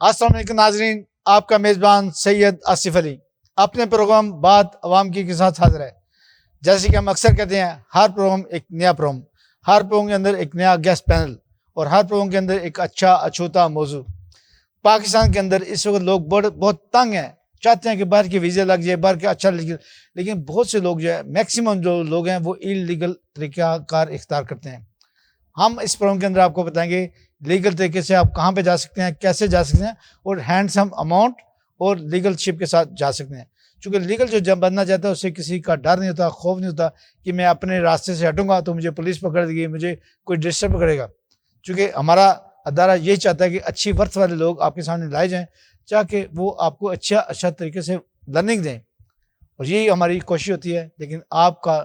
السلام علیکم ناظرین، آپ کا میزبان سید آصف علی اپنے پروگرام بات عوام کی کے ساتھ حاضر ہے۔ جیسے کہ ہم اکثر کہتے ہیں، ہر پروگرام ایک نیا پروگرام، ہر پروگرام کے اندر ایک نیا گیسٹ پینل اور ہر پروگرام کے اندر ایک اچھا اچھوتا موضوع۔ پاکستان کے اندر اس وقت لوگ بہت تنگ ہیں، چاہتے ہیں کہ باہر کے ویزے لگ جائے، باہر کے اچھا لگے، لیکن بہت سے لوگ جو ہے میکسیمم جو لوگ ہیں وہ انلیگل طریقہ کار اختیار کرتے ہیں۔ ہم اس پروگرام کے اندر آپ کو بتائیں گے لیگل طریقے سے آپ کہاں پہ جا سکتے ہیں، کیسے جا سکتے ہیں، اور ہینڈسم اماؤنٹ اور لیگل شپ کے ساتھ جا سکتے ہیں۔ چونکہ لیگل جو جب بننا چاہتا ہے اسے کسی کا ڈر نہیں ہوتا، خوف نہیں ہوتا کہ میں اپنے راستے سے ہٹوں گا تو مجھے پولیس پکڑ دے گی، مجھے کوئی ڈسٹرب کرے گا۔ چونکہ ہمارا ادارہ یہی چاہتا ہے کہ اچھی ورتھ والے لوگ آپ کے سامنے لائے جائیں، تاکہ وہ آپ کو اچھا طریقے سے لرننگ دیں، اور یہی ہماری کوشش ہوتی ہے۔ لیکن آپ کا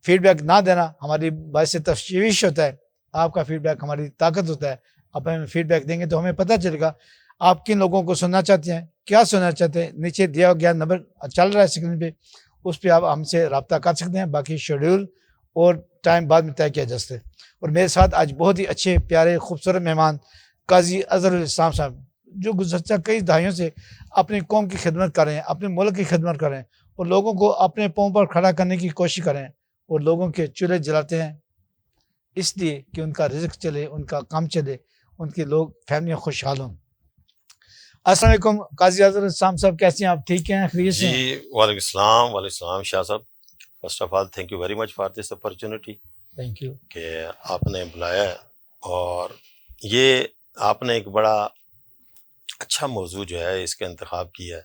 فیڈ بیک نہ دینا ہماری باعث تشویش ہوتا ہے، آپ کا فیڈ بیک ہماری طاقت ہوتا ہے۔ آپ ہمیں فیڈ بیک دیں گے تو ہمیں پتہ چلے گا آپ کن لوگوں کو سننا چاہتے ہیں، کیا سننا چاہتے ہیں۔ نیچے دیا گیا نمبر چل رہا ہے اسکرین پہ، اس پہ آپ ہم سے رابطہ کر سکتے ہیں۔ باقی شیڈیول اور ٹائم بعد میں طے کیا جا سکتے ہیں۔ اور میرے ساتھ آج بہت ہی اچھے پیارے خوبصورت مہمان قاضی اظہر الاسلام صاحب، جو گزشتہ کئی دہائیوں سے اپنی قوم کی خدمت کر رہے ہیں، اپنے ملک کی خدمت کر رہے ہیں، اور لوگوں کو اپنے پاؤں پر کھڑا کرنے کی کوشش کر رہے ہیں، اور لوگوں کے چولہے جلاتے ہیں اس لیے کہ ان کا رزق چلے، ان کا کام چلے، ان کے لوگ فیملیاں خوشحال ہوں۔ السلام علیکم قاضی اظہر الاسلام صاحب، کیسے ہیں آپ؟ ٹھیک ہیں، خیریت سے ہیں؟ جی وعلیکم السلام شاہ صاحب، first of all thank you very much for this opportunity thank you. کہ آپ نے بلایا ہے، اور یہ آپ نے ایک بڑا اچھا موضوع جو ہے اس کا انتخاب کیا ہے،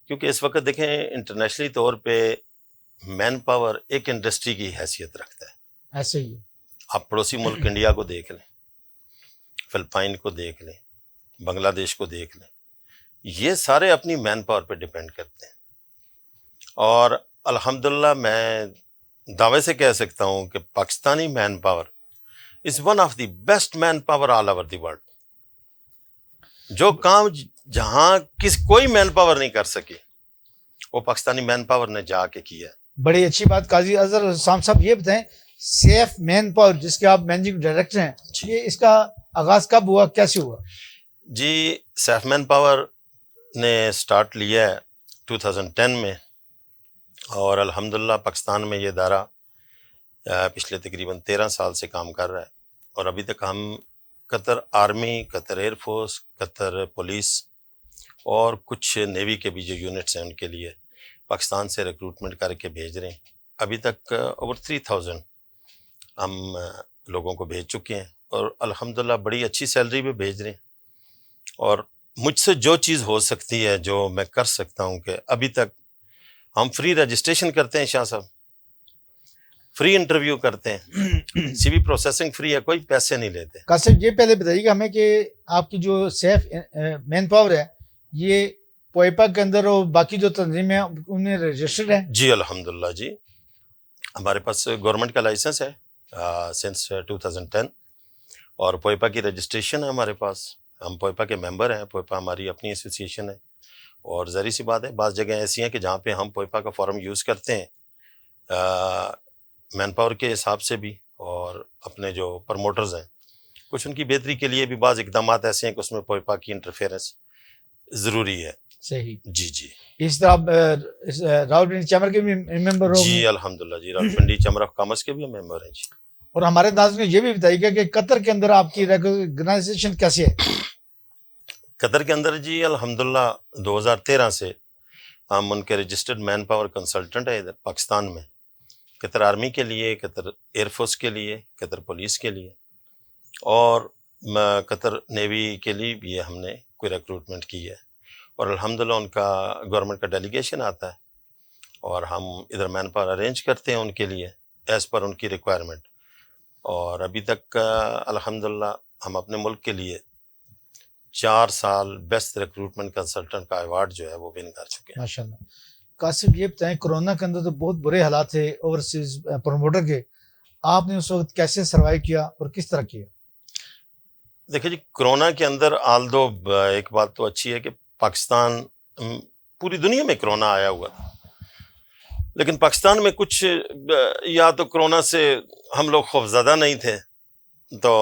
کیونکہ اس وقت دیکھیں انٹرنیشنلی طور پہ مین پاور ایک انڈسٹری کی حیثیت رکھتا ہے۔ ایسے ہی آپ پڑوسی ملک انڈیا کو دیکھ لیں، فلپائن کو دیکھ لیں، بنگلہ دیش کو دیکھ لیں، یہ سارے اپنی مین پاور پہ ڈیپینڈ کرتے ہیں۔ اور الحمدللہ میں دعوے سے کہہ سکتا ہوں کہ Pakistani man power is one of the best man power all over the world. جو کام جہاں کوئی مین پاور نہیں کر سکی، وہ پاکستانی مین پاور نے جا کے کیا ہے۔ بڑی اچھی بات قاضی اظہر الاسلام صاحب، یہ بتائیں سیف مین پاور جس کے آپ مینیجنگ ڈائریکٹر ہیں، یہ اس کا آغاز کب ہوا، کیسے ہوا؟ جی سیف مین پاور نے سٹارٹ لیا ہے 2010 میں، اور الحمدللہ پاکستان میں یہ ادارہ پچھلے تقریباً 13 سال سے کام کر رہا ہے، اور ابھی تک ہم قطر آرمی، قطر ایئر فورس، قطر پولیس اور کچھ نیوی کے بھی جو یونٹس ہیں ان کے لیے پاکستان سے ریکروٹمنٹ کر کے بھیج رہے ہیں۔ ابھی تک اوور 3000 ہم لوگوں کو بھیج چکے ہیں، اور الحمدللہ بڑی اچھی سیلری پہ بھیج رہے ہیں۔ اور مجھ سے جو چیز ہو سکتی ہے، جو میں کر سکتا ہوں، کہ ابھی تک ہم فری رجسٹریشن کرتے ہیں شاہ صاحب، فری انٹرویو کرتے ہیں، سی وی پروسیسنگ فری ہے، کوئی پیسے نہیں لیتے۔ قاسم یہ پہلے بتائیے گا ہمیں کہ آپ کی جو سیف مین پاور ہے یہ پوئپا کے اندر اور باقی جو تنظیم ہے انہیں رجسٹرڈ ہے؟ جی الحمدللہ جی، ہمارے پاس گورنمنٹ کا لائسنس ہے سنس 2010، اور پوئپا کی رجسٹریشن ہے ہمارے پاس، ہم پوئپا کے ممبر ہیں، پوئپا ہماری اپنی ایسوسیشن ہے۔ اور ظاہر سی بات ہے بعض جگہ ایسی ہیں کہ جہاں پہ ہم پوئپا کا فارم یوز کرتے ہیں مین پاور کے حساب سے بھی، اور اپنے جو پروموٹرز ہیں کچھ ان کی بہتری کے لیے بھی بعض اقدامات ایسے ہیں کہ اس میں پوئپا کی انٹرفیئرنس ضروری ہے۔ صحیح۔ جی جی اس طرح راولپنڈی چیمبر کے بھی ممبر ہو؟ جی الحمدللہ جی، راولپنڈی چیمبر آف کامرس کے بھی ہم ممبر ہیں جی۔ اور ہمارے ناظرین کو یہ بھی بتائیے گا کہ قطر کے اندر آپ کی ریکگنائزیشن کیسی ہے؟ قطر کے اندر جی الحمدللہ 2013 سے ہم ان کے رجسٹرڈ مین پاور کنسلٹنٹ ہیں ادھر پاکستان میں، قطر آرمی کے لیے، قطر ایئر فورس کے لیے، قطر پولیس کے لیے، اور قطر نیوی کے لیے بھی ہم نے کوئی ریکروٹمنٹ کی ہے۔ اور الحمدللہ ان کا گورنمنٹ کا ڈیلیگیشن آتا ہے، اور ہم ادھر مین پاور ارینج کرتے ہیں ان کے لیے ایز پر ان کی ریکوائرمنٹ۔ اور ابھی تک الحمدللہ ہم اپنے ملک کے لیے 4 سال بیسٹ ریکروٹمنٹ کنسلٹنٹ کا ایوارڈ جو ہے وہ ون کر چکے ہیں۔ ماشاءاللہ۔ قاسم یہ بتائیں کرونا کے اندر تو بہت برے حالات تھے اوورسیز پروموٹر کے، آپ نے اس وقت کیسے سروائیو کیا اور کس طرح کیا؟ دیکھیں جی کرونا کے اندر آلدو ایک بات تو اچھی ہے کہ پاکستان، پوری دنیا میں کرونا آیا ہوا تھا، لیکن پاکستان میں کچھ یا تو کرونا سے ہم لوگ خوفزدہ نہیں تھے، تو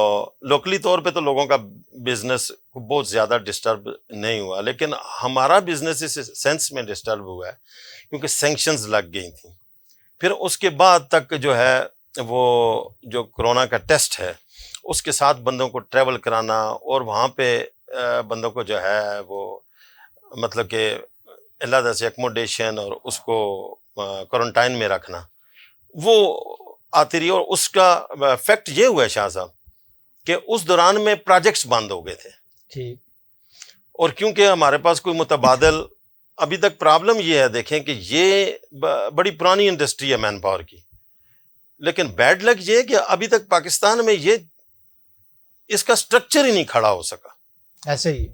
لوکلی طور پہ تو لوگوں کا بزنس بہت زیادہ ڈسٹرب نہیں ہوا، لیکن ہمارا بزنس اس سینس میں ڈسٹرب ہوا ہے کیونکہ سینکشنز لگ گئی تھیں. پھر اس کے بعد تک جو ہے وہ جو کرونا کا ٹیسٹ ہے اس کے ساتھ بندوں کو ٹریول کرانا اور وہاں پہ بندوں کو جو ہے وہ مطلب کہ علیحدہ سے ایکوموڈیشن اور اس کو کوارنٹائن میں رکھنا وہ آتی رہی. اور اس کا افیکٹ یہ ہوا ہے شاہ صاحب کہ اس دوران میں پروجیکٹس بند ہو گئے تھے. ٹھیک. اور کیونکہ ہمارے پاس کوئی متبادل ابھی تک پرابلم یہ ہے، دیکھیں کہ یہ بڑی پرانی انڈسٹری ہے مین پاور کی، لیکن بیڈ لک یہ ہے کہ ابھی تک پاکستان میں یہ اس کا سٹرکچر ہی نہیں کھڑا ہو سکا. ایسے ہی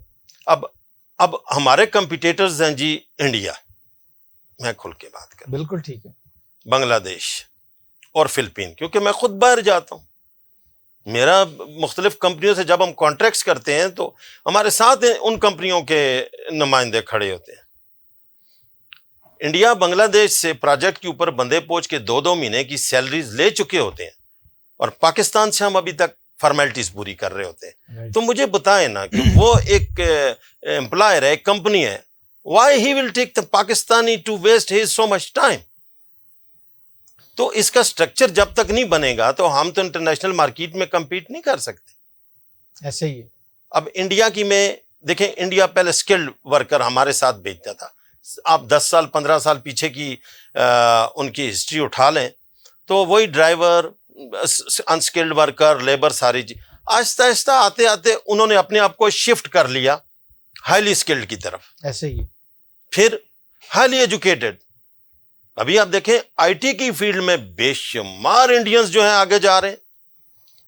اب ہمارے کمپیٹیٹرز ہیں جی انڈیا، میں کھل کے بات کروں، بالکل ٹھیک ہے، بنگلہ دیش اور فلپین، کیونکہ میں خود باہر جاتا ہوں، میرا مختلف کمپنیوں سے جب ہم کانٹریکٹس کرتے ہیں تو ہمارے ساتھ ان کمپنیوں کے نمائندے کھڑے ہوتے ہیں. انڈیا بنگلہ دیش سے پروجیکٹ کے اوپر بندے پہنچ کے 2 مہینے کی سیلریز لے چکے ہوتے ہیں اور پاکستان سے ہم ابھی تک فارمیلٹیز پوری کر رہے ہوتے ہیں. تو مجھے بتائیں نا کہ وہ ایک امپلائر ہے، ایک کمپنی ہے، why he will take the Pakistani to waste his so much time. تو اس کا سٹرکچر جب تک نہیں بنے گا تو ہم تو انٹرنیشنل مارکیٹ میں کمپیٹ نہیں کر سکتے. ایسے ہی ہے. اب انڈیا کی میں دیکھیں، انڈیا پہلے اسکلڈ ورکر ہمارے ساتھ بھیجتا تھا. آپ 10 سال 15 سال پیچھے کی ان کی ہسٹری اٹھا لیں تو وہی ڈرائیور، انسکلڈ ورکر، لیبر، ساری چیز آہستہ آہستہ آتے آتے انہوں نے اپنے آپ کو شفٹ کر لیا ہائیلی اسکلڈ کی طرف. ایسے ہی. پھر ہائیلی ایجوکیٹڈ. ابھی آپ دیکھیں آئی ٹی کی فیلڈ میں بے شمار انڈینز جو ہیں آگے جا رہے ہیں.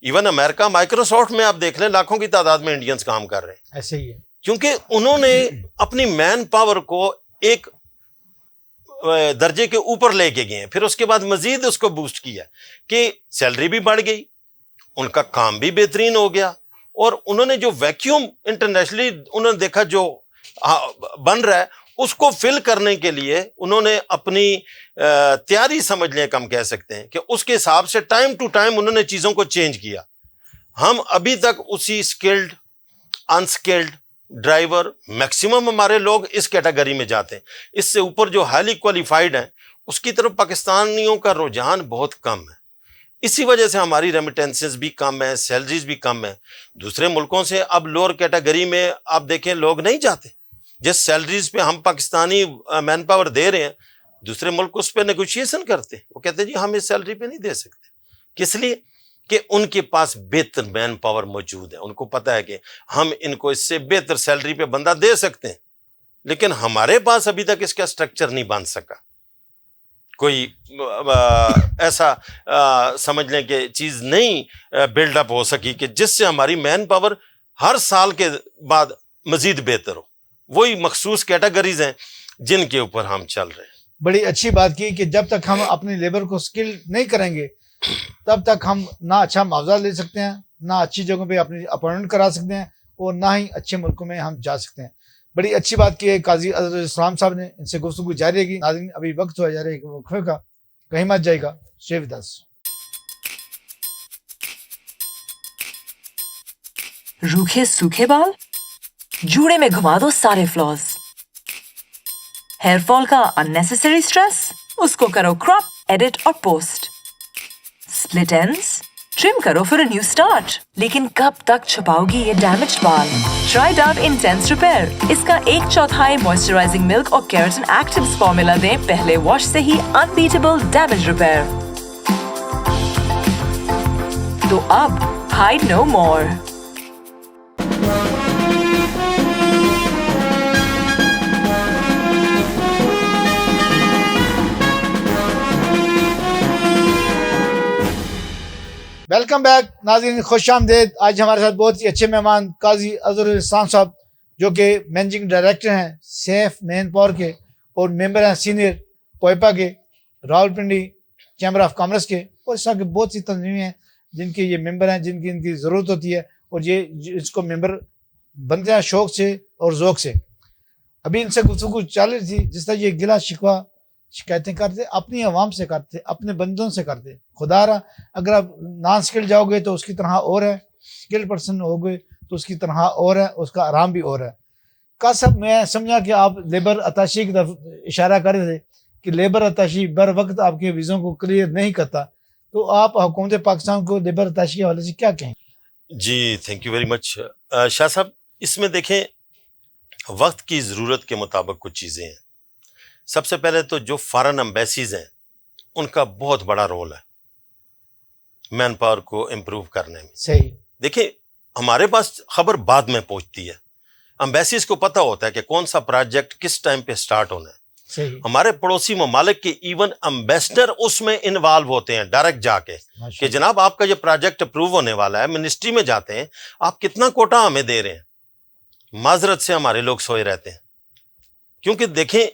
ایون امریکہ مائکروسافٹ میں آپ دیکھ لیں لاکھوں کی تعداد میں انڈینز کام کر رہے ہیں. ایسے ہی ہے. کیونکہ انہوں نے اپنی مین پاور کو ایک درجے کے اوپر لے کے گئے ہیں، پھر اس کے بعد مزید اس کو بوسٹ کیا کہ سیلری بھی بڑھ گئی، ان کا کام بھی بہترین ہو گیا، اور انہوں نے جو ویکیوم انٹرنیشنلی انہوں نے دیکھا جو بن رہا ہے اس کو فل کرنے کے لیے انہوں نے اپنی تیاری سمجھ لیں، ہم کہہ سکتے ہیں کہ اس کے حساب سے ٹائم ٹو ٹائم انہوں نے چیزوں کو چینج کیا. ہم ابھی تک اسی اسکلڈ انسکلڈ ڈرائیور، میکسیمم ہمارے لوگ اس کیٹیگری میں جاتے ہیں. اس سے اوپر جو ہائیلی کوالیفائڈ ہیں اس کی طرف پاکستانیوں کا رجحان بہت کم ہے. اسی وجہ سے ہماری ریمیٹنسز بھی کم ہیں، سیلریز بھی کم ہیں. دوسرے ملکوں سے اب لوور کیٹیگری میں آپ دیکھیں لوگ نہیں جاتے. جس سیلریز پہ ہم پاکستانی مین پاور دے رہے ہیں دوسرے ملک اس پہ نیگوشیشن کرتے ہیں، وہ کہتے ہیں جی ہم اس سیلری پہ نہیں دے سکتے. کس لیے؟ کہ ان کے پاس بہتر مین پاور موجود ہے. ان کو پتا ہے کہ ہم ان کو اس سے بہتر سیلری پہ بندہ دے سکتے ہیں، لیکن ہمارے پاس ابھی تک اس کا سٹرکچر نہیں بن سکا. کوئی ایسا سمجھ لیں کہ چیز نہیں بلڈ اپ ہو سکی کہ جس سے ہماری مین پاور ہر سال کے بعد مزید بہتر ہو. وہی مخصوص کیٹیگریز ہیں جن کے اوپر ہم چل رہے ہیں. بڑی اچھی بات کی کہ جب تک ہم اپنی لیبر کو سکل نہیں کریں گے تب تک ہم نہ اچھا معاوضہ لے سکتے ہیں، نہ اچھی جگہوں پہ اپنی اپوائنٹمنٹ کرا سکتے ہیں، اور نہ ہی اچھے ملکوں میں ہم جا سکتے ہیں. بڑی اچھی بات کی ہے قاضی اظہر الاسلام صاحب نے. ان سے گفتگو جاری رہے گی. ناظرین ابھی وقت ہوا جا رہا ہے کہ وقفے کا، کہیں مت جائے گا. شیو داس. روکھے سوکھے بال جوڑے میں گھما دو سارے فلاز. ہیئر فال کا اننیسیسری اسٹریس، اس کو کرو کراپ، ایڈٹ اور پوسٹ. سپلٹ اینڈز ٹرم کرو فور اے نیو اسٹارٹ. لیکن کب تک چھپاؤ گی یہ ڈیمیجڈ بال؟ Try do intense repair. اس کا 1/4 موئسچرائزنگ ملک اور کیراٹن ایکٹیوز فارمولا دیں پہلے واش سے ہی انبیٹیبل ڈیمیج ریپیئر. تو اب ہائڈ نو مور. ویلکم بیک ناظرین، خوش آمدید. آج ہمارے ساتھ بہت ہی اچھے مہمان قاضی اظہر الاسلام صاحب جو کہ مینیجنگ ڈائریکٹر ہیں سیف مین پاور کے، اور ممبر ہیں سینئر کوئپا کے، راولپنڈی چیمبر آف کامرس کے، اور اس طرح کے بہت سی تنظیمیں ہیں جن کے یہ ممبر ہیں، جن کی ان کی ضرورت ہوتی ہے، اور یہ اس کو ممبر بنتے ہیں شوق سے اور ذوق سے. ابھی ان سے گفتگو چل رہی تھی جس طرح یہ گلا شکوہ شکایتیں کرتے اپنی عوام سے کرتے اپنے بندوں سے کرتے. خدا را اگر آپ نان اسکل جاؤ گے تو اس کی تنہا اور ہے, اسکل پرسن ہو گئے تو اس کی تنہا اور ہے, اس کا آرام بھی اور ہے. کا صاحب میں سمجھا کہ آپ لیبر اتاشی کی طرف اشارہ کر رہے تھے کہ لیبر اتاشی بر وقت آپ کے ویزوں کو کلیئر نہیں کرتا, تو آپ حکومت پاکستان کو لیبر اتاشی کے حوالے سے کیا کہیں؟ جی تھینک یو ویری مچ شاہ صاحب. اس میں دیکھیں وقت کی ضرورت کے مطابق کچھ چیزیں ہیں. سب سے پہلے تو جو فارن امبیسیز ہیں ان کا بہت بڑا رول ہے مین پاور کو امپروو کرنے میں. صحیح. دیکھیں ہمارے پاس خبر بعد میں پہنچتی ہے, امبیسیز کو پتہ ہوتا ہے کہ کون سا پروجیکٹ کس ٹائم پہ سٹارٹ ہونا ہے. صحیح. ہمارے پڑوسی ممالک کے ایون امبیسڈر اس میں انوالو ہوتے ہیں ڈائریکٹ جا کے کہ جناب آپ کا یہ پروجیکٹ اپروو ہونے والا ہے. منسٹری میں جاتے ہیں, آپ کتنا کوٹا ہمیں دے رہے ہیں. معذرت سے ہمارے لوگ سوئے رہتے ہیں, کیونکہ دیکھیں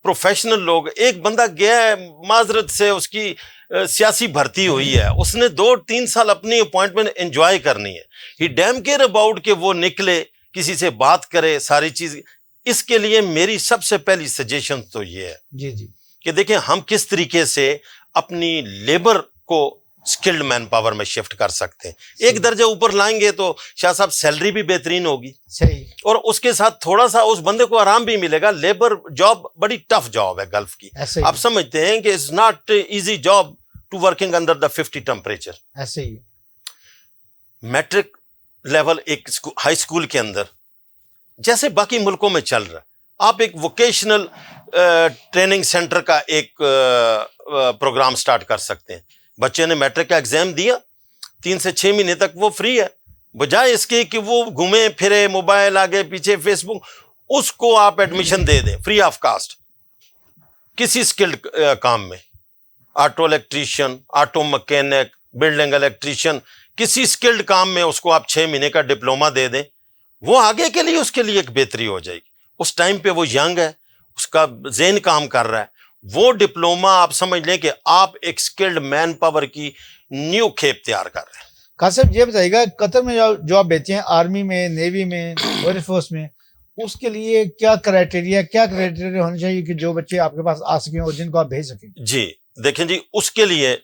پروفیشنل لوگ, ایک بندہ گیا ہے معذرت سے اس کی سیاسی بھرتی ہوئی ہے, اس نے 2-3 سال اپنی اپوائنٹمنٹ انجوائے کرنی ہے. ہی ڈیم کیئر اباؤٹ کہ وہ نکلے کسی سے بات کرے ساری چیز. اس کے لیے میری سب سے پہلی سجیشن تو یہ ہے جی جی کہ دیکھیں ہم کس طریقے سے اپنی لیبر کو اسکلڈ مین پاور میں شفٹ کر سکتے ہیں. ایک درجہ اوپر لائیں گے تو شاہ صاحب سیلری بھی بہترین ہوگی. صحیح. اور اس کے ساتھ تھوڑا سا اس بندے کو آرام بھی ملے گا. لیبر جاب بڑی ٹف جاب ہے گلف کی. ایسے ہی آپ سمجھتے ہیں کہ it's not easy job to working under the 50 temperature. ایسے ہی. میٹرک لیول ایک ہائی اسکول کے اندر جیسے باقی ملکوں میں چل رہا ہے, آپ ایک ووکیشنل ٹریننگ سینٹر کا ایک پروگرام سٹارٹ کر سکتے ہیں. بچے نے میٹرک کا ایگزام دیا, 3 سے 6 مہینے تک وہ فری ہے, بجائے اس کے کہ وہ گھومے پھرے موبائل آگے پیچھے فیس بک, اس کو آپ ایڈمیشن دے دیں فری آف کاسٹ کسی اسکلڈ کام میں. Auto electrician, auto mechanic, building electrician, کسی اسکلڈ کام میں اس کو آپ 6 مہینے کا ڈپلوما دے دیں. وہ آگے کے لیے اس کے لیے ایک بہتری ہو جائے گی. اس ٹائم پہ وہ ینگ ہے, اس کا ذہن کام کر رہا ہے. وہ ڈپلوما آپ سمجھ لیں کہ آپ ایک اسکلڈ مین پاور کی نیو کھیپ تیار کر رہے ہیں. خاص صاحب یہ بتائیے گا قطر میں جو آپ بیچے ہیں آرمی میں, نیوی میں, ایئر فورس میں, اس کے لیے کیا کرائٹیریا ہونا چاہیے کہ جو بچے آپ کے پاس آ سکیں اور جن کو آپ بھیج سکیں؟ جی دیکھیں جی, اس کے لیے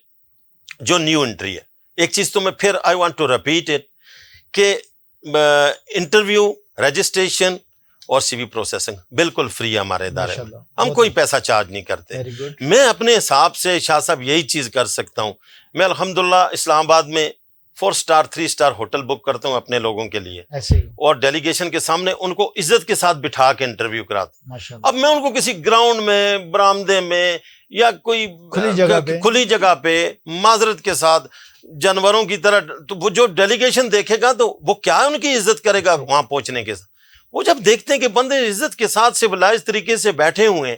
جو نیو انٹری ہے, ایک چیز تو میں پھر I want to repeat it کہ انٹرویو, رجسٹریشن اور سی وی پروسیسنگ بالکل فری ہے ہمارے ادارے میں. ہم کوئی پیسہ چارج نہیں کرتے. میں اپنے حساب سے شاہ صاحب یہی چیز کر سکتا ہوں. میں الحمدللہ اسلام آباد میں 4 اسٹار 3 اسٹار ہوٹل بک کرتا ہوں اپنے لوگوں کے لیے, اور ڈیلیگیشن کے سامنے ان کو عزت کے ساتھ بٹھا کے انٹرویو کراتا ہوں. اب میں ان کو کسی گراؤنڈ میں, برآمدے میں یا کوئی کھلی جگہ پہ معذرت کے ساتھ جانوروں کی طرح, تو وہ جو ڈیلیگیشن دیکھے گا تو وہ کیا ان کی عزت کرے گا وہاں پہنچنے کے ساتھ. وہ جب دیکھتے ہیں کہ بندے عزت کے ساتھ سویلائز طریقے سے بیٹھے ہوئے ہیں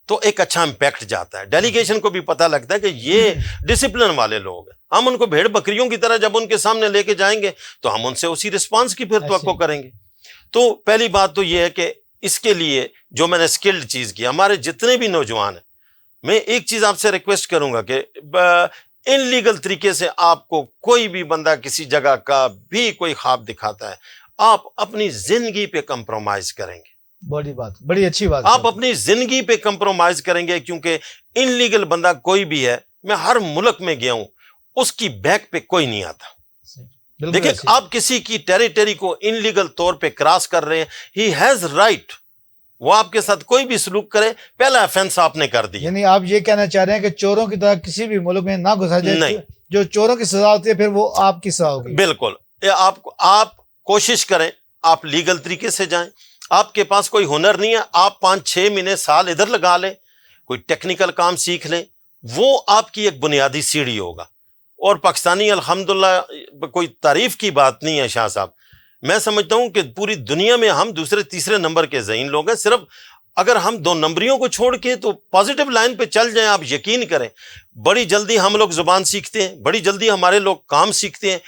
تو ایک اچھا امپیکٹ جاتا ہے. ڈیلیگیشن کو بھی پتہ لگتا ہے کہ یہ ڈسپلن والے لوگ ہیں. ہم ان کو بھیڑ بکریوں کی طرح جب ان کے سامنے لے کے جائیں گے تو ہم ان سے اسی رسپانس کی پھر توقع کریں گے. تو پہلی بات تو یہ ہے کہ اس کے لیے جو میں نے اسکلڈ چیز کی, ہمارے جتنے بھی نوجوان ہیں, میں ایک چیز آپ سے ریکویسٹ کروں گا کہ ان لیگل طریقے سے آپ کو کوئی بھی بندہ کسی جگہ کا بھی کوئی خواب دکھاتا ہے, آپ اپنی زندگی پہ کمپرومائز کریں گے. بڑی بات, بڑی اچھی بات. آپ اپنی زندگی پہ کمپرومائز کریں گے, کیونکہ ان لیگل بندہ کوئی بھی ہے, میں ہر ملک میں گیا ہوں, اس کی بیک پہ کوئی نہیں آتا. دیکھیں آپ کسی کی ٹیریٹری کو ان لیگل طور پہ کراس کر رہے ہیں, ہی ہیز رائٹ, وہ آپ کے ساتھ کوئی بھی سلوک کرے, پہلا افینس آپ نے کر دیا. یعنی آپ یہ کہنا چاہ رہے ہیں کہ چوروں کی طرح کسی بھی ملک میں نہ گھسا جائے. نہیں, جو چوروں کی سزا ہوتی ہے پھر وہ آپ کی سزا ہوگی. بالکل. آپ کوشش کریں, آپ لیگل طریقے سے جائیں. آپ کے پاس کوئی ہنر نہیں ہے, آپ 5-6 مہینے سال ادھر لگا لیں, کوئی ٹیکنیکل کام سیکھ لیں, وہ آپ کی ایک بنیادی سیڑھی ہوگا. اور پاکستانی الحمدللہ کوئی تعریف کی بات نہیں ہے شاہ صاحب, میں سمجھتا ہوں کہ پوری دنیا میں ہم 2-3 نمبر کے ذہین لوگ ہیں. صرف اگر ہم 2 نمبریوں کو چھوڑ کے تو پازیٹیو لائن پہ چل جائیں, آپ یقین کریں بڑی جلدی ہم لوگ زبان سیکھتے ہیں, بڑی جلدی ہمارے لوگ کام سیکھتے ہیں.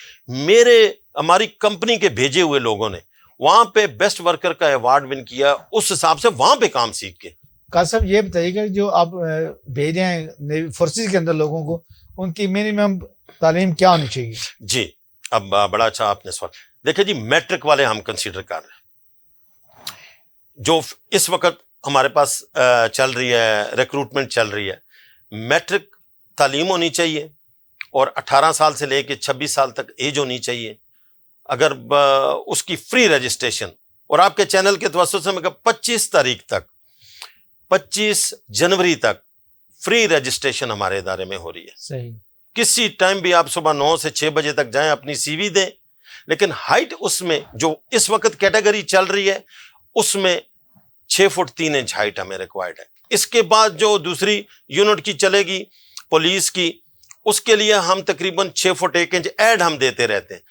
ہماری کمپنی کے بھیجے ہوئے لوگوں نے وہاں پہ بیسٹ ورکر کا ایوارڈ ون کیا, اس حساب سے وہاں پہ کام سیکھ کے. قاسم صاحب یہ بتائیے گا جو آپ بھیج رہے ہیں فورسز کے اندر لوگوں کو, ان کی منیمم تعلیم کیا ہونی چاہیے؟ جی اب بڑا اچھا آپ نے سوال. دیکھیں جی میٹرک والے ہم کنسیڈر کر رہے ہیں, جو اس وقت ہمارے پاس چل رہی ہے، ریکروٹمنٹ چل رہی ہے. میٹرک تعلیم ہونی چاہیے اور 18 سال سے لے کے 26 سال تک ایج ہونی چاہیے. اگر اس کی فری رجسٹریشن، اور آپ کے چینل کے توسط سے میں 25 تاریخ تک، 25 جنوری تک فری رجسٹریشن ہمارے ادارے میں ہو رہی ہے. صحیح. کسی ٹائم بھی آپ صبح 9 سے 6 بجے تک جائیں، اپنی سی وی دیں. لیکن ہائٹ اس میں جو اس وقت کیٹیگری چل رہی ہے اس میں 6 فٹ 3 انچ ہائٹ ہمیں ریکوائرڈ ہے. اس کے بعد جو دوسری یونٹ کی چلے گی پولیس کی، اس کے لیے ہم تقریباً 6 فٹ 1 انچ ایڈ ہم دیتے رہتے ہیں.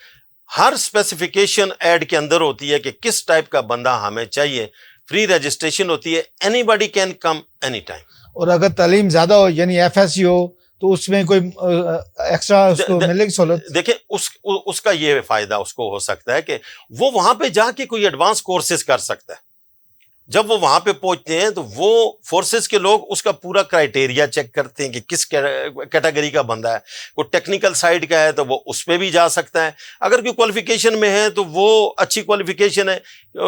ہر اسپیسیفیکیشن ایڈ کے اندر ہوتی ہے کہ کس ٹائپ کا بندہ ہمیں چاہیے. فری رجسٹریشن ہوتی ہے، any body can come any time. اور اگر تعلیم زیادہ ہو یعنی FSC ہو تو اس میں کوئی ایکسٹرا اس کو ملے گی سہولت؟ دیکھیں اس کا یہ فائدہ اس کو ہو سکتا ہے کہ وہ وہاں پہ جا کے کوئی ایڈوانس کورسز کر سکتا ہے. جب وہ وہاں پہ پہنچتے ہیں تو وہ فورسز کے لوگ اس کا پورا کرائٹیریا چیک کرتے ہیں کہ کس کیٹیگری کا بندہ ہے. کوئی ٹیکنیکل سائڈ کا ہے تو وہ اس پہ بھی جا سکتا ہے. اگر کوئی کوالیفیکیشن میں ہے تو وہ اچھی کوالیفیکیشن ہے،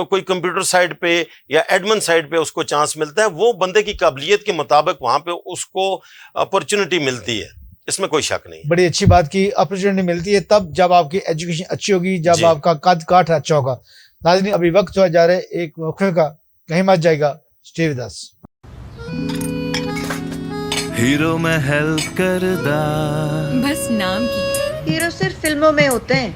کوئی کمپیوٹر سائڈ پہ یا ایڈمن سائڈ پہ اس کو چانس ملتا ہے. وہ بندے کی قابلیت کے مطابق وہاں پہ اس کو اپرچونٹی ملتی ہے، اس میں کوئی شک نہیں. بڑی اچھی بات کی. اپرچونٹی ملتی ہے تب جب آپ کی ایجوکیشن اچھی ہوگی، جب آپ کا قد کاٹ اچھا ہوگا. ناظرین ابھی وقت ہوا جا رہا ہے ایک موقع کا، کہیں مت جائے گا، اسٹے ود اس. ہیرو میں ہیلپ کردا بس نام کی. ہیرو صرف فلموں میں ہوتے ہیں.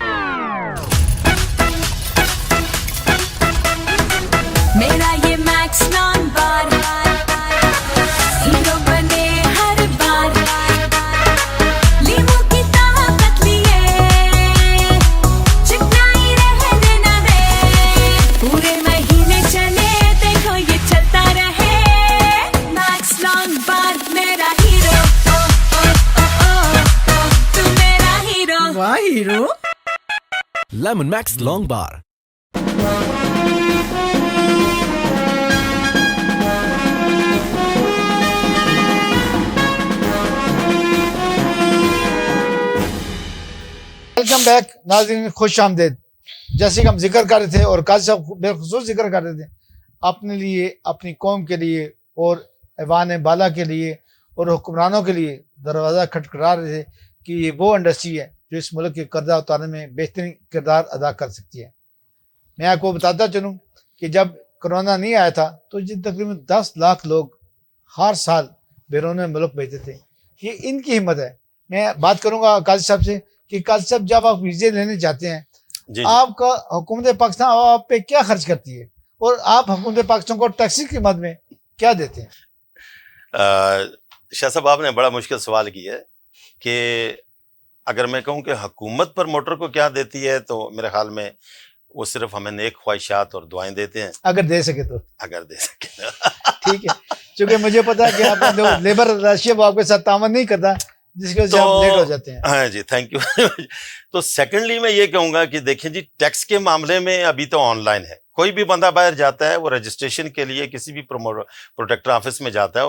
میرا یہ میکس نان بار ہیرو بنے ہر بار. لیمو کی طاقت لیے چکنائی رہنے نہ دے. پورے مہینے چلے دیکھو یہ چلتا رہے. میکس نان بار میرا ہیرو، تو میرا ہیرو. واہ ہیرو. لیمن میکس لانگ بار. ویلکم بیک ناظرین، خوش آمدید. جیسے کہ ہم ذکر کر رہے تھے اور قاضی صاحب بالخصوص ذکر کر رہے تھے، اپنے لیے، اپنی قوم کے لیے اور ایوان بالا کے لیے اور حکمرانوں کے لیے دروازہ کھٹکھٹا رہے تھے کہ یہ وہ انڈسٹری ہے جو اس ملک کے قرضہ اتارنے میں بہترین کردار ادا کر سکتی ہے. میں آپ کو بتاتا چلوں کہ جب کرونا نہیں آیا تھا تو تقریباً 10 لاکھ لوگ ہر سال بیرون ملک بھیجتے تھے. یہ ان کی ہمت ہے. میں بات کروں گا قاضی صاحب سے کہ قاضی صاحب جب آپ ویزے لینے جاتے ہیں، جی آپ کا حکومت پاکستان آپ پہ کیا خرچ کرتی ہے اور آپ حکومت پاکستان کو ٹیکسی کی مد میں کیا دیتے ہیں؟ شاہ صاحب آپ نے بڑا مشکل سوال کیا ہے کہ اگر میں کہوں کہ حکومت پر موٹر کو کیا دیتی ہے تو میرے خیال میں وہ صرف ہمیں نیک خواہشات اور دعائیں دیتے ہیں، اگر دے سکے تو. اگر دے سکے. ٹھیک ہے، چونکہ مجھے پتا ہے کہ آپ کا جو لیبر راشیا وہ آپ کے ساتھ تعاون نہیں کرتا، جس کی وجہ سے آپ لیٹ ہو جاتے ہیں. ہاں جی، تھینک یو. تو سیکنڈلی میں یہ کہوں گا کہ دیکھیں جی، ٹیکس کے معاملے میں ابھی تو آن لائن ہے. کوئی بھی بندہ باہر جاتا ہے وہ رجسٹریشن کے لیے کسی بھی پروٹیکٹر آفس میں جاتا ہے،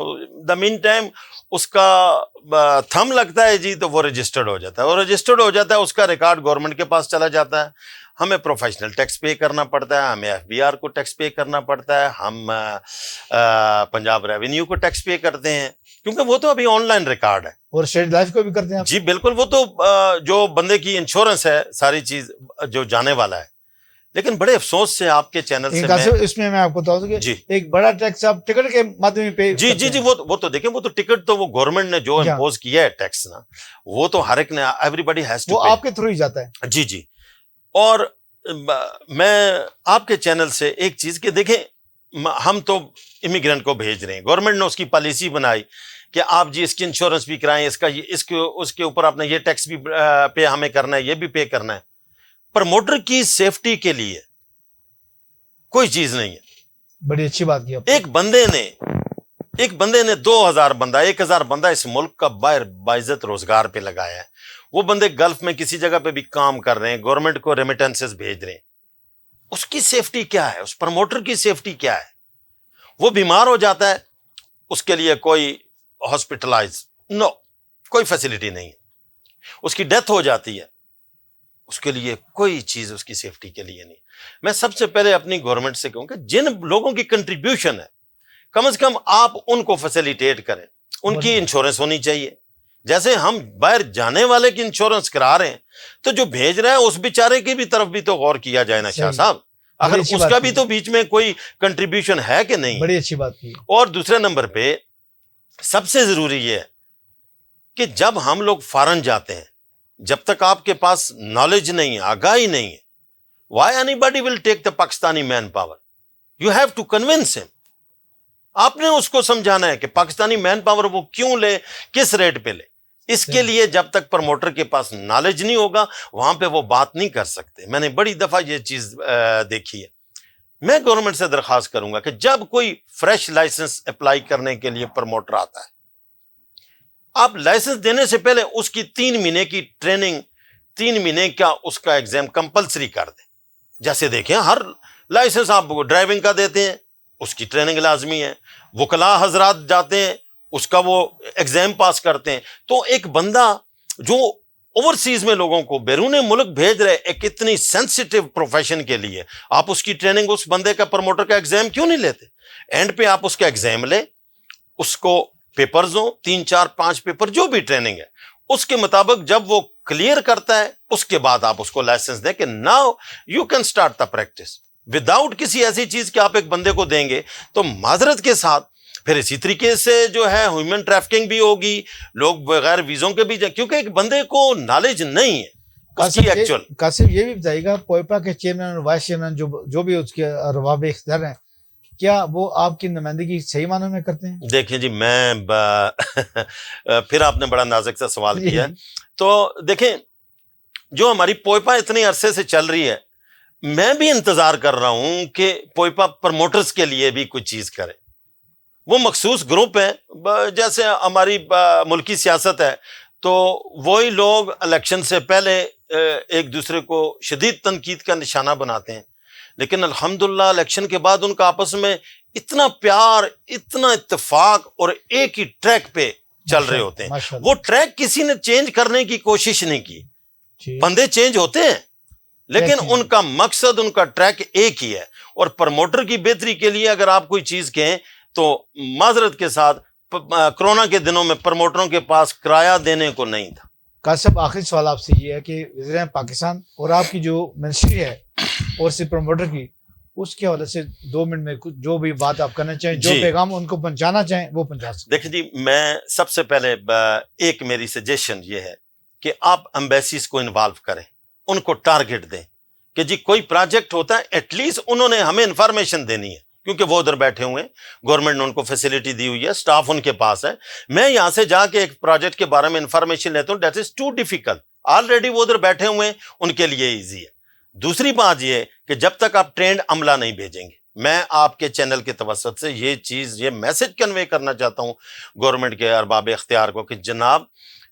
دا مین ٹائم اس کا تھم لگتا ہے جی تو وہ رجسٹرڈ ہو جاتا ہے، اور رجسٹرڈ ہو جاتا ہے اس کا ریکارڈ گورنمنٹ کے پاس چلا جاتا ہے. ہمیں پروفیشنل ٹیکس پے کرنا پڑتا ہے، ہمیں FBR کو ٹیکس پے کرنا پڑتا ہے، ہم پنجاب ریونیو کو ٹیکس پے کرتے ہیں کیونکہ وہ تو ابھی آن لائن ریکارڈ ہے. اور اسٹیٹ لائف کو بھی کرتے ہیں آپ؟ جی بالکل، وہ تو جو بندے کی انشورنس ہے ساری چیز جو جانے والا ہے. لیکن بڑے افسوس سے آپ کے چینل سے اس میں آپ کو بتاؤں کہ جی ایک بڑا ٹیکس آپ ٹکٹ کے مادھیم پہ جی جی جی وہ تو دیکھیں، وہ تو ٹکٹ تو وہ گورنمنٹ نے جو امپوز کیا ہے ٹیکس نا، وہ تو ہر ایک نے، ایوری بڈی ہیز ٹو، وہ آپ کے تھرو ہی جاتا ہے. جی جی. اور میں آپ کے چینل سے ایک چیز کہ دیکھیں، ہم تو امیگرینٹ کو بھیج رہے ہیں، گورنمنٹ نے اس کی پالیسی بنائی کہ آپ جی اس کی انشورنس بھی کرائیں، اس کے اوپر آپ نے یہ ٹیکس بھی پے ہمیں کرنا ہے، یہ بھی پے کرنا ہے. پروموٹر کی سیفٹی کے لیے کوئی چیز نہیں ہے. بڑی اچھی بات کی آپ. ایک بندے نے 2000 بندہ 1000 بندہ اس ملک کا باہر باعزت روزگار پہ لگایا ہے. وہ بندے گلف میں کسی جگہ پہ بھی کام کر رہے ہیں، گورنمنٹ کو ریمیٹنسز بھیج رہے ہیں. اس کی سیفٹی کیا ہے؟ اس پروموٹر کی سیفٹی کیا ہے؟ وہ بیمار ہو جاتا ہے، اس کے لیے کوئی ہاسپٹلائز کوئی فیسلٹی نہیں ہے. اس کی ڈیتھ ہو جاتی ہے، اس کے لیے کوئی چیز اس کی سیفٹی کے لیے نہیں. میں سب سے پہلے اپنی گورنمنٹ سے کہوں کہ جن لوگوں کی کنٹریبیوشن ہے کم از کم آپ ان کو فیسیلیٹیٹ کریں, ان کی انشورنس ہونی چاہیے. جیسے ہم باہر جانے والے کی انشورنس کرا رہے ہیں تو جو بھیج رہا ہے اس بیچارے کی بھی طرف بھی تو غور کیا جائے نا شاہ صاحب, اگر اس کا بھی تو بیچ میں کوئی کنٹریبیوشن ہے کہ نہیں. بڑی اچھی بات کی. اور دوسرے نمبر پہ سب سے ضروری یہ ہے کہ جب ہم لوگ فارن جاتے ہیں, جب تک آپ کے پاس نالج نہیں ہے, آگاہی نہیں ہے, why anybody will take the Pakistani manpower? You have to convince him. آپ نے اس کو سمجھانا ہے کہ پاکستانی مین پاور وہ کیوں لے, کس ریٹ پہ لے. اس کے لیے جب تک پروموٹر کے پاس نالج نہیں ہوگا وہاں پہ وہ بات نہیں کر سکتے. میں نے بڑی دفعہ یہ چیز دیکھی ہے. میں گورنمنٹ سے درخواست کروں گا کہ جب کوئی فریش لائسنس اپلائی کرنے کے لیے پروموٹر آتا ہے, آپ لائسنس دینے سے پہلے اس کی 3 مہینے کی ٹریننگ, 3 مہینے کا اس کا ایگزام کمپلسری کر دیں. جیسے دیکھیں ہر لائسنس آپ ڈرائیونگ کا دیتے ہیں, اس کی ٹریننگ لازمی ہے. وکلاء حضرات جاتے ہیں, اس کا وہ ایگزام پاس کرتے ہیں. تو ایک بندہ جو اوورسیز میں لوگوں کو بیرون ملک بھیج رہے ایک اتنی سینسیٹیو پروفیشن کے لیے, آپ اس کی ٹریننگ اس بندے کا پروموٹر کا ایگزام کیوں نہیں لیتے؟ اینڈ پہ آپ اس کا ایگزام لیں, اس کو پیپرز ہوں 3 4 5 پیپر جو بھی ٹریننگ ہے اس کے مطابق جب وہ کلیئر کرتا ہے اس کے بعد آپ اس کو لائسنس دیں کہ now you can start the practice. Without کسی ایسی چیز کہ آپ ایک بندے کو دیں گے تو معذرت کے ساتھ پھر اسی طریقے سے جو ہے ہیومن ٹریفکنگ بھی ہوگی, لوگ بغیر ویزوں کے بھی جائیں, کیونکہ ایک بندے کو نالج نہیں ہے اس کی ایکچوئل. قاسم یہ بھی بتائیے گا, پوئپا کے چیئرمین اور وائس چیئرمین جو بھی اس کے ارباب اختیار ہیں, کیا وہ آپ کی نمائندگی صحیح معنوں میں کرتے ہیں؟ دیکھیں جی, میں پھر آپ نے بڑا نازک سا سوال کیا. تو دیکھیں جو ہماری پوئپا اتنے عرصے سے چل رہی ہے, میں بھی انتظار کر رہا ہوں کہ پوئپا پروموٹرز کے لیے بھی کچھ چیز کرے. وہ مخصوص گروپ ہیں, جیسے ہماری ملکی سیاست ہے تو وہی لوگ الیکشن سے پہلے ایک دوسرے کو شدید تنقید کا نشانہ بناتے ہیں, لیکن الحمدللہ الیکشن کے بعد ان کا آپس میں اتنا پیار, اتنا اتفاق اور ایک ہی ٹریک پہ چل رہے ہوتے ہیں. وہ ٹریک کسی نے چینج کرنے کی کوشش نہیں کی. بندے چینج ہوتے ہیں لیکن ان کا مقصد, ان کا ٹریک ایک ہی ہے. اور پروموٹر کی بہتری کے لیے اگر آپ کوئی چیز کہیں تو معذرت کے ساتھ کرونا کے دنوں میں پروموٹروں کے پاس کرایہ دینے کو نہیں تھا. قاسم آخری سوال آپ سے یہ ہے کہ وزیر پاکستان اور آپ کی جو منسٹری ہے اور سے پروموٹر کی, اس کے حوالے سے 2 منٹ میں جو بھی بات آپ کرنا چاہیں, جو پیغام ان کو پہنچانا چاہیں وہ پہنچا سکتے. دیکھیں جی, میں سب سے پہلے ایک میری سجیشن یہ ہے کہ آپ ایمبیسیز کو انوالو کریں, ان کو ٹارگٹ دیں کہ جی کوئی پروجیکٹ ہوتا ہے ایٹ لیسٹ انہوں نے ہمیں انفارمیشن دینی ہے, کیونکہ وہ ادھر بیٹھے ہوئے ہیں, گورنمنٹ نے ان کو فیسلٹی دی ہوئی ہے, سٹاف ان کے پاس ہے. میں یہاں سے جا کے ایک پروجیکٹ کے بارے میں انفارمیشن لیتا ہوں, that is too difficult. Already وہ ادھر بیٹھے ہوئے ہیں, ان کے لیے ایزی ہے. دوسری بات یہ ہے کہ جب تک آپ ٹرینڈ عملہ نہیں بھیجیں گے, میں آپ کے چینل کے توسط سے یہ میسج کنوے کرنا چاہتا ہوں گورنمنٹ کے ارباب اختیار کو کہ جناب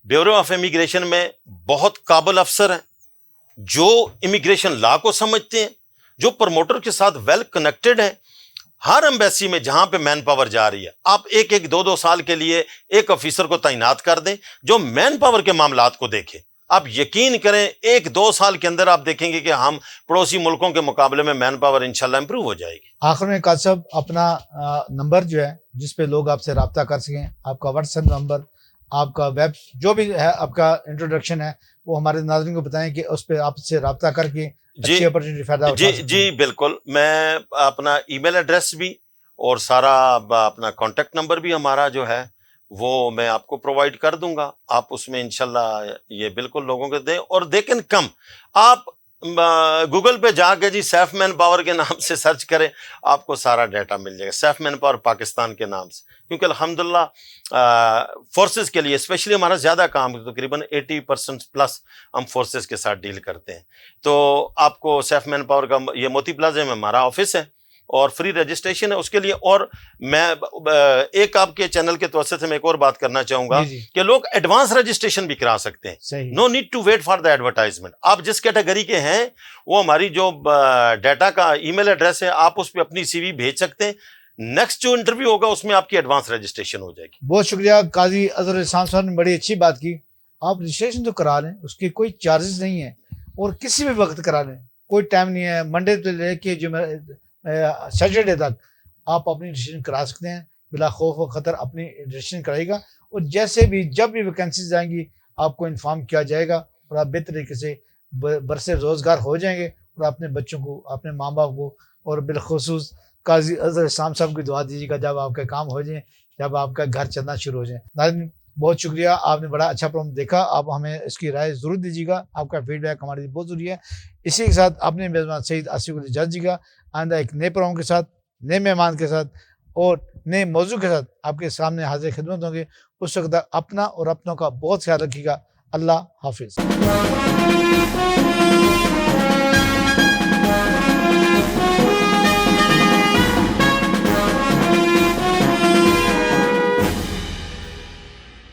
بیورو آف امیگریشن میں بہت قابل افسر ہیں جو امیگریشن لا کو سمجھتے ہیں, جو پروموٹر کے ساتھ ویل کنیکٹڈ ہیں. ہر ایمبیسی میں جہاں پہ مین پاور جا رہی ہے, آپ 1-2 سال کے لیے ایک آفیسر کو تعینات کر دیں جو مین پاور کے معاملات کو دیکھے. آپ یقین کریں 1-2 سال کے اندر آپ دیکھیں گے کہ ہم پڑوسی ملکوں کے مقابلے میں مین پاور انشاءاللہ امپروو ہو جائے گی. آخر میں قاسم اپنا نمبر جو ہے جس پہ لوگ آپ سے رابطہ کر سکیں, آپ کا واٹس ایپ نمبر, آپ کا ویب جو بھی ہے, آپ کا انٹروڈکشن ہے, وہ ہمارے ناظرین کو بتائیں کہ اس پہ آپ سے رابطہ کر کے اچھی اپرچونٹی فائدہ اٹھا سکتے ہیں. جی بالکل, میں اپنا ای میل ایڈریس بھی اور سارا اپنا کانٹیکٹ نمبر بھی ہمارا جو ہے وہ میں آپ کو پرووائڈ کر دوں گا. آپ اس میں انشاءاللہ یہ بالکل لوگوں کو دیں, اور دے کین کم. آپ گوگل پہ جا کے جی سیف مین پاور کے نام سے سرچ کریں, آپ کو سارا ڈیٹا مل جائے گا سیف مین پاور پاکستان کے نام سے, کیونکہ الحمدللہ فورسز کے لیے اسپیشلی ہمارا زیادہ کام تقریباً 80% ہم فورسز کے ساتھ ڈیل کرتے ہیں. تو آپ کو سیف مین پاور کا یہ موتی پلازے میں ہمارا آفس ہے اور فری رجسٹریشن ہے اس کے لیے. اور میں ایک آپ کے چینل کے توسط سے میں ایک اور بات کرنا چاہوں گا کہ لوگ ایڈوانس رجسٹریشن بھی کرا سکتے ہیں, no need to wait for the advertisement. آپ جس کیٹیگری کے ہیں وہ ہماری جو ڈیٹا کا ای میل ایڈریس ہے, آپ اس پہ اپنی سی وی بھیج سکتے ہیں. نیکسٹ جو انٹرویو ہوگا اس میں آپ کی ایڈوانس رجسٹریشن ہو جائے گی. بہت شکریہ قاضی اظہر الاسلام صاحب نے بڑی اچھی بات کی. آپ رجسٹریشن تو کرا لیں, اس کی کوئی چارجز نہیں ہے, اور کسی بھی وقت کرا لیں, کوئی ٹائم نہیں ہے. منڈے سے لے کے سیٹرڈے تک آپ اپنی رجسٹریشن کرا سکتے ہیں، بلا خوف و خطر اپنی رجسٹریشن کرائے گا، اور جیسے بھی جب بھی ویکینسیز آئیں گی آپ کو انفارم کیا جائے گا، اور آپ بہتر طریقے سے برسر روزگار ہو جائیں گے، اور اپنے بچوں کو، اپنے ماں باپ کو، اور بالخصوص قاضی اظہر اسلام صاحب کی دعا دیجیے گا جب آپ کا کام ہو جائیں، جب آپ کا گھر چلنا شروع ہو جائیں۔ ناظرین بہت شکریہ، آپ نے بڑا اچھا پروگرام دیکھا، آپ ہمیں اس کی رائے ضرور دیجیے گا، آپ کا فیڈ بیک ہمارے لیے بہت ضروری ہے۔ اسی کے ساتھ اپنے میزبان سعید آصف کو اجازت دیجیے گا، آئندہ ایک نئے پروگرام کے ساتھ، نئے مہمان کے ساتھ اور نئے موضوع کے ساتھ آپ کے سامنے حاضر خدمت ہوں گے۔ اس وقت تک اپنا اور اپنوں کا بہت خیال رکھیے گا۔ اللہ حافظ۔